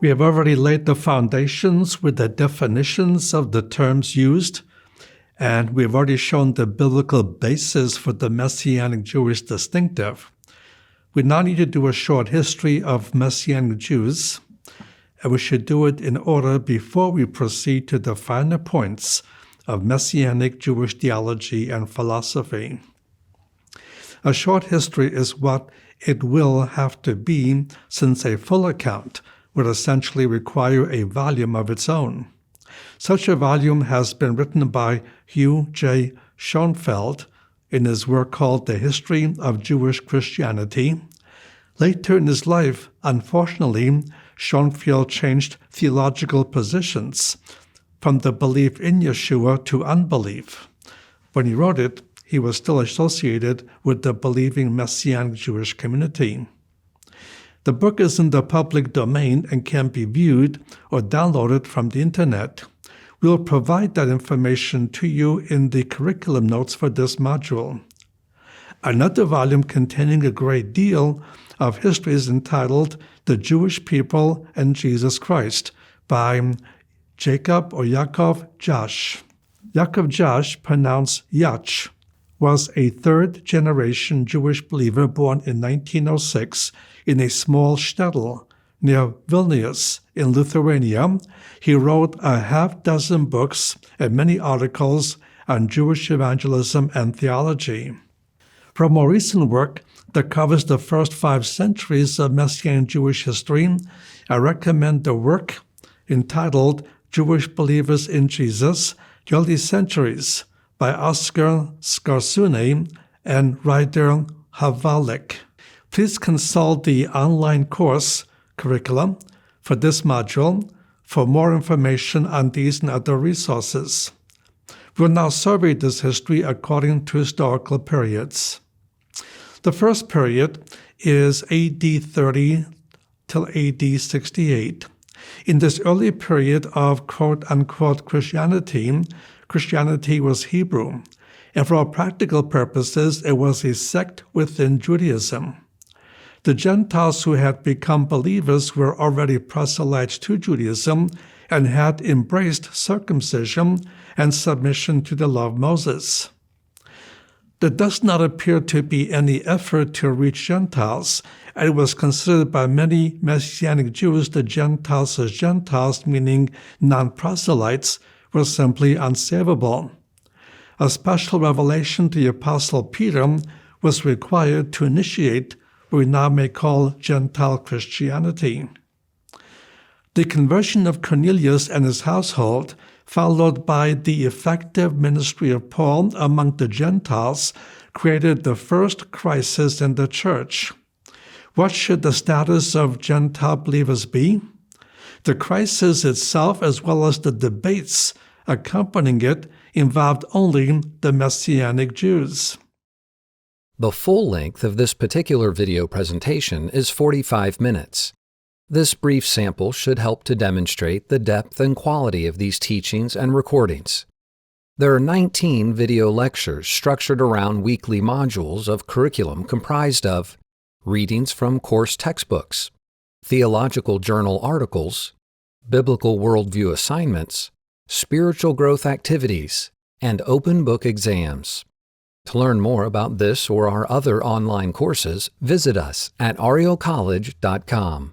We have already laid the foundations with the definitions of the terms used, and we've already shown the biblical basis for the Messianic Jewish distinctive. We now need to do a short history of Messianic Jews, and we should do it in order before we proceed to the finer points of Messianic Jewish theology and philosophy. A short history is what it will have to be, since a full account would essentially require a volume of its own. Such a volume has been written by Hugh J. Schoenfeld in his work called The History of Jewish Christianity. Later in his life, unfortunately, Schoenfeld changed theological positions from the belief in Yeshua to unbelief. When he wrote it, he was still associated with the believing Messianic Jewish community. The book is in the public domain and can be viewed or downloaded from the internet. We will provide that information to you in the curriculum notes for this module. Another volume containing a great deal of history is entitled The Jewish People and Jesus Christ by Jacob or Yaakov Josh. Yaakov Josh, pronounced Yach, was a third-generation Jewish believer born in 1906 in a small shtetl near Vilnius in Lithuania. He wrote a half-dozen books and many articles on Jewish evangelism and theology. For more recent work that covers the first 5 centuries of Messianic Jewish history, I recommend the work entitled Jewish Believers in Jesus, the Early Centuries by Oskar Skarsune and Ryder Havalik. Please consult the online course curriculum for this module for more information on these and other resources. We will now survey this history according to historical periods. The first period is AD 30 till AD 68. In this early period of quote-unquote Christianity, Christianity was Hebrew, and for all practical purposes, it was a sect within Judaism. The Gentiles who had become believers were already proselytes to Judaism and had embraced circumcision and submission to the law of Moses. There does not appear to be any effort to reach Gentiles, and it was considered by many Messianic Jews that Gentiles as Gentiles, meaning non-proselytes, were simply unsavable. A special revelation to the Apostle Peter was required to initiate what we now may call Gentile Christianity. The conversion of Cornelius and his household, followed by the effective ministry of Paul among the Gentiles, created the first crisis in the church. What should the status of Gentile believers be? The crisis itself, as well as the debates accompanying it, involved only the Messianic Jews. The full length of this particular video presentation is 45 minutes. This brief sample should help to demonstrate the depth and quality of these teachings and recordings. There are 19 video lectures structured around weekly modules of curriculum comprised of readings from course textbooks, theological journal articles, biblical worldview assignments, spiritual growth activities, and open book exams. To learn more about this or our other online courses, visit us at ariocollege.com.